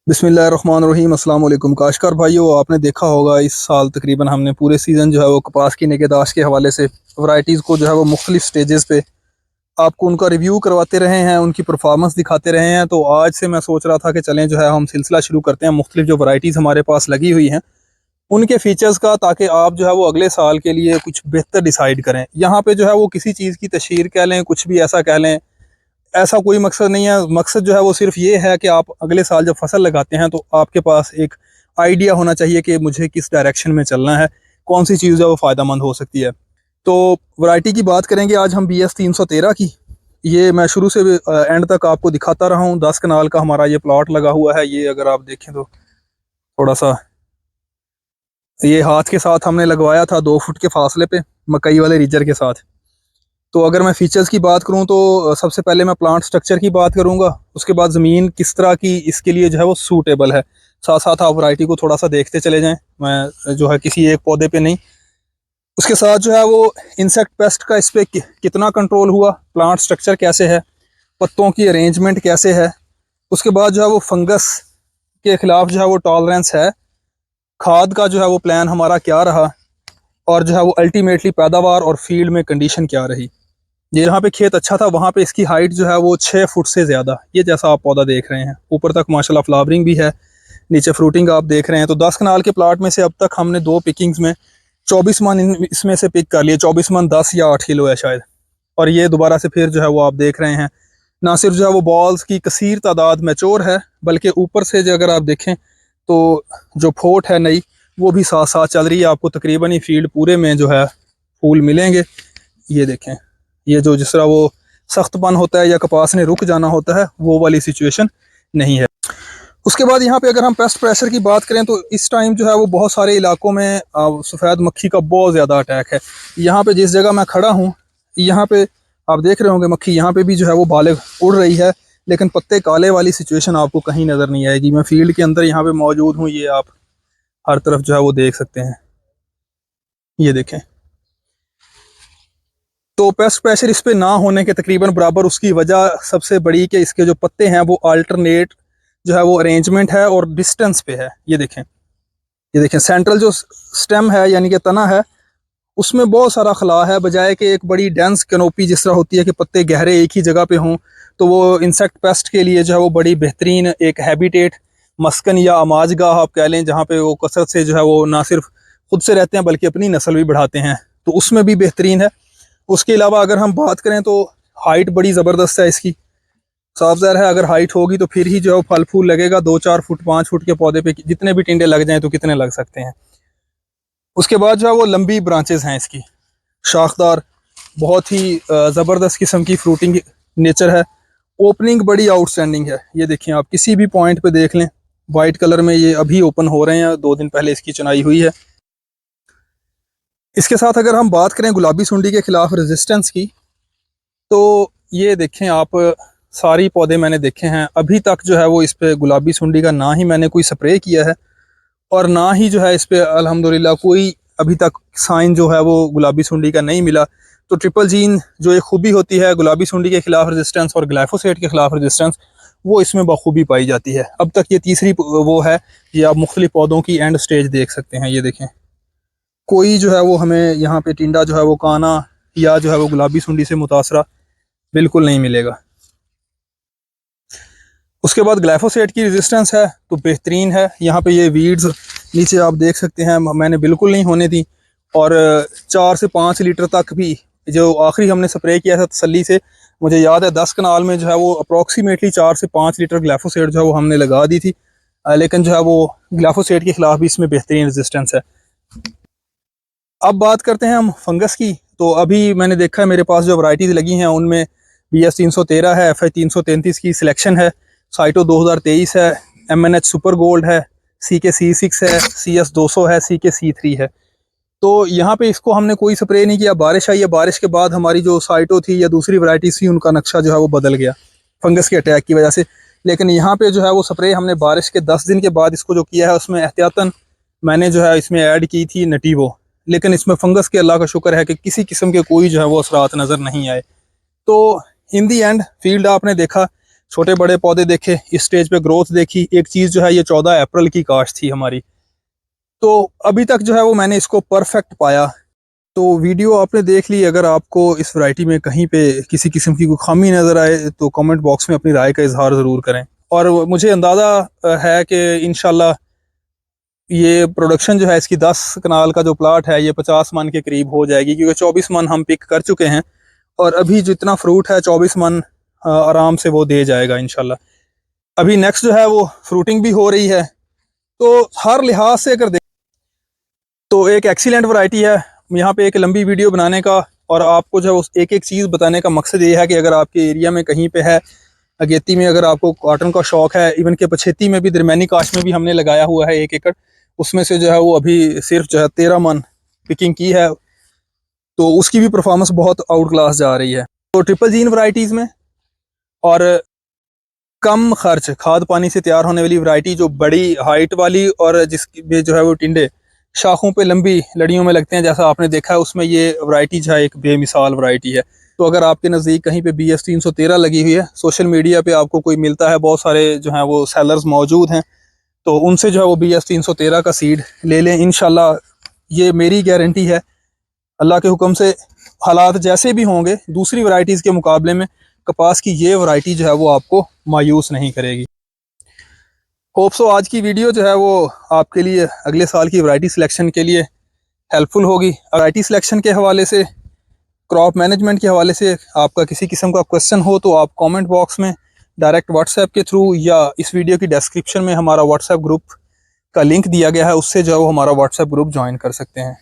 बिस्मिल्लाहिर्रहमानिर्रहीम। अस्सलाम वालेकुम काशकार भाइयों, आपने देखा होगा इस साल तकरीबन हमने पूरे सीज़न जो है वो कपास की निगहदाश्त के हवाले से वैरायटीज़ को जो है वो मुख्तलिफ स्टेजेस पे आपको उनका रिव्यू करवाते रहे हैं, उनकी परफॉर्मेंस दिखाते रहे हैं। तो आज से मैं सोच रहा था कि चलें जो है हम सिलसिला शुरू करते हैं मुख्तलिफ जो वैरायटीज़ हमारे पास लगी हुई हैं उनके फ़ीचर्स का, ताकि आप जो है वो अगले साल के लिए कुछ बेहतर डिसाइड करें। यहाँ पे जो है वो किसी चीज़ की तशहीर कह लें, कुछ भी ऐसा कह लें, ऐसा कोई मकसद नहीं है। मकसद जो है वो सिर्फ ये है कि आप अगले साल जब फसल लगाते हैं तो आपके पास एक आइडिया होना चाहिए कि मुझे किस डायरेक्शन में चलना है, कौन सी चीज़ है वो फ़ायदा मंद हो सकती है। तो वैरायटी की बात करेंगे आज हम BS 313 की। ये मैं शुरू से एंड तक आपको दिखाता रहा हूँ। 10 कनाल का हमारा ये प्लॉट लगा हुआ है। ये अगर आप देखें तो थोड़ा सा ये हाथ के साथ हमने लगवाया था 2 फुट के फासले पे मकई वाले रीजर के साथ। तो अगर मैं फ़ीचर्स की बात करूं तो सबसे पहले मैं प्लांट स्ट्रक्चर की बात करूंगा, उसके बाद ज़मीन किस तरह की इसके लिए जो है वो सूटेबल है। साथ साथ आप वैरायटी को थोड़ा सा देखते चले जाएं, मैं जो है किसी एक पौधे पे नहीं। उसके साथ जो है वो इंसेक्ट पेस्ट का इस पर कितना कंट्रोल हुआ, प्लांट स्ट्रक्चर कैसे है, पत्तों की अरेंजमेंट कैसे है। उसके बाद जो है वो फंगस के ख़िलाफ़ जो है वो टॉलरेंस है, खाद का जो है वो प्लान हमारा क्या रहा, और जो है वो अल्टीमेटली पैदावार और फील्ड में कंडीशन क्या रही। ये जहाँ पे खेत अच्छा था वहाँ पे इसकी हाइट जो है वो 6 फुट से ज़्यादा, ये जैसा आप पौधा देख रहे हैं, ऊपर तक माशाल्लाह फ्लावरिंग भी है, नीचे फ्रूटिंग आप देख रहे हैं। तो 10 कनाल के प्लाट में से अब तक हमने 2 पिकिंग्स में 24 मन इसमें से पिक कर लिए। 24 मन 10 या 8 किलो है शायद। और ये दोबारा से फिर जो है वो आप देख रहे हैं, ना सिर्फ जो है वो बॉल्स की कसीर तादाद मैच्योर है, बल्कि ऊपर से जो अगर आप देखें तो जो फोट है नई वो भी साथ साथ चल रही है। आपको तकरीबन ही फील्ड पूरे में जो है फूल मिलेंगे। ये देखें, ये जो जिस तरह वो सख्तपन होता है या कपास ने रुक जाना होता है वो वाली सिचुएशन नहीं है। उसके बाद यहाँ पे अगर हम पेस्ट प्रेशर की बात करें तो इस टाइम जो है वो बहुत सारे इलाकों में सफ़ेद मक्खी का बहुत ज़्यादा अटैक है। यहाँ पे जिस जगह मैं खड़ा हूँ यहाँ पे आप देख रहे होंगे मक्खी यहाँ पे भी जो है वो बालिग उड़ रही है, लेकिन पत्ते काले वाली सिचुएशन आपको कहीं नज़र नहीं आएगी। मैं फील्ड के अंदर यहाँ पे मौजूद हूँ, ये आप हर तरफ जो है वो देख सकते हैं। ये देखें, तो पेस्ट प्रेशर इस पे ना होने के तकरीबन बराबर उसकी वजह सबसे बड़ी कि इसके जो पत्ते हैं वो अल्टरनेट जो है वो अरेंजमेंट है और डिस्टेंस पे है। ये देखें सेंट्रल जो स्टेम है यानी कि तना है उसमें बहुत सारा खला है, बजाय कि एक बड़ी डेंस कैनोपी जिस तरह होती है कि पत्ते गहरे एक ही जगह पे हों। तो वो इंसेक्ट पेस्ट के लिए जो है वो बड़ी बेहतरीन एक हैबिटेट, मस्कन या आमाजगाह आप कह लें, जहाँ पे वो कसरत से जो है वो ना सिर्फ खुद से रहते हैं बल्कि अपनी नस्ल भी बढ़ाते हैं, तो उसमें भी बेहतरीन है। उसके अलावा अगर हम बात करें तो हाइट बड़ी ज़बरदस्त है इसकी। साफ ज़ाहिर है अगर हाइट होगी तो फिर ही जो है फल फूल लगेगा। 2-4 फुट 5 फुट के पौधे पे जितने भी टिंडे लग जाएं तो कितने लग सकते हैं। उसके बाद जो है वो लंबी ब्रांचेस हैं इसकी, शाखदार, बहुत ही ज़बरदस्त किस्म की फ्रूटिंग नेचर है। ओपनिंग बड़ी आउटस्टैंडिंग है। ये देखें आप किसी भी पॉइंट पे देख लें, वाइट कलर में ये अभी ओपन हो रहे हैं, 2 दिन पहले इसकी चुनाई हुई है। इसके साथ अगर हम बात करें गुलाबी सुंडी के ख़िलाफ़ रेजिस्टेंस की, तो ये देखें आप सारी पौधे मैंने देखे हैं, अभी तक जो है वो इस पे गुलाबी सुंडी का ना ही मैंने कोई स्प्रे किया है और ना ही जो है इस पे अल्हम्दुलिल्लाह कोई अभी तक साइन जो है वो गुलाबी सुंडी का नहीं मिला। तो ट्रिपल जीन जो एक खूबी होती है गुलाबी सुंडी के ख़िलाफ़ रेजिस्टेंस और ग्लाइफोसेट के ख़िलाफ़ रेजिस्टेंस, वो इसमें बखूबी पाई जाती है। अब तक ये तीसरी वो है। ये आप मुख्तलिफ पौधों की एंड स्टेज देख सकते हैं। ये देखें, कोई जो है वो हमें यहाँ पे टिंडा जो है वो काना या जो है वो गुलाबी सुंडी से मुतासरा बिल्कुल नहीं मिलेगा। उसके बाद ग्लाइफोसेट की रेजिस्टेंस है तो बेहतरीन है। यहाँ पे ये वीड्स नीचे आप देख सकते हैं, मैंने बिल्कुल नहीं होने दी। और 4 से 5 लीटर तक भी जो आखिरी हमने स्प्रे किया था तसल्ली से, मुझे याद है 10 कनाल में जो है वो अप्रॉक्सीमेटली 4 से 5 लीटर ग्लाइफोसेट जो है वो हमने लगा दी थी। लेकिन जो है वो ग्लाइफोसेट के ख़िलाफ़ भी इसमें बेहतरीन रेजिस्टेंस है। अब बात करते हैं हम फंगस की। तो अभी मैंने देखा है मेरे पास जो वैरायटीज़ लगी हैं उनमें BS 313 है, FH 333 की सिलेक्शन है, साइटो 2023 है, MNH सुपर गोल्ड है, CK C6 है, CS 200 है, CK C3 है। तो यहाँ पे इसको हमने कोई स्प्रे नहीं किया। बारिश आई है, बारिश के बाद हमारी जो साइटो थी या दूसरी वैरायटीज़ थी उनका नक्शा जो है वो बदल गया फंगस के अटैक की वजह से। लेकिन यहाँ पे जो है वो स्प्रे हमने बारिश के 10 दिन के बाद इसको जो किया है उसमें एहतियातन मैंने जो है इसमें ऐड की थी नटीवो। लेकिन इसमें फंगस के अल्लाह का शुक्र है कि किसी किस्म के कोई जो है वो असरात नज़र नहीं आए। तो इन दी एंड फील्ड आपने देखा छोटे बड़े पौधे देखे, इस स्टेज पे ग्रोथ देखी। एक चीज़ जो है ये 14 अप्रैल की काश्त थी हमारी, तो अभी तक जो है वो मैंने इसको परफेक्ट पाया। तो वीडियो आपने देख ली। अगर आपको इस वैरायटी में कहीं पे किसी किस्म की कोई खामी नज़र आए तो कमेंट बॉक्स में अपनी राय का इजहार ज़रूर करें। और मुझे अंदाज़ा है कि इंशाल्लाह ये प्रोडक्शन जो है इसकी 10 कनाल का जो प्लाट है ये 50 मन के करीब हो जाएगी, क्योंकि 24 मन हम पिक कर चुके हैं और अभी जितना फ्रूट है 24 मन आराम से वो दे जाएगा इंशाल्लाह। अभी नेक्स्ट जो है वो फ्रूटिंग भी हो रही है, तो हर लिहाज से अगर देख तो एक एक्सीलेंट वैरायटी है। यहाँ पे एक लंबी वीडियो बनाने का और आपको जो है एक एक चीज़ बताने का मकसद ये है कि अगर आपके एरिया में कहीं पे है, अगेती में अगर आपको कॉटन का शौक है, इवन के पछेती में भी, दरमियानी काश में भी हमने लगाया हुआ है 1 एकड़, उसमें से जो है वो अभी सिर्फ जो है 13 मन पिकिंग की है, तो उसकी भी परफॉर्मेंस बहुत आउट क्लास जा रही है। तो ट्रिपल जीन वैरायटीज़ में और कम खर्च खाद पानी से तैयार होने वाली वैरायटी, जो बड़ी हाइट वाली और जिसकी जो है वो टिंडे शाखों पे लंबी लड़ियों में लगते हैं, जैसा आपने देखा है, उसमें ये वैरायटी जो है एक बेमिसाल वैरायटी है। तो अगर आपके नज़दीक कहीं पे BS 313 लगी हुई है, सोशल मीडिया पे आपको कोई मिलता है, बहुत सारे जो हैं वो सेलर्स मौजूद हैं, तो उनसे जो है वो BS 313 का सीड ले लें। इंशाल्लाह ये मेरी गारंटी है, अल्लाह के हुक्म से हालात जैसे भी होंगे दूसरी वैरायटीज़ के मुकाबले में कपास की ये वैरायटी जो है वो आपको मायूस नहीं करेगी। होप सो आज की वीडियो जो है वो आपके लिए अगले साल की वैरायटी सिलेक्शन के लिए हेल्पफुल होगी। वैरायटी सिलेक्शन के हवाले से, क्रॉप मैनेजमेंट के हवाले से आपका किसी किस्म का क्वेश्चन हो तो आप कमेंट बॉक्स में डायरेक्ट व्हाट्सएप के थ्रू या इस वीडियो की डिस्क्रिप्शन में हमारा व्हाट्सएप ग्रुप का लिंक दिया गया है, उससे जो है वो हमारा व्हाट्सएप ग्रुप ज्वाइन कर सकते हैं।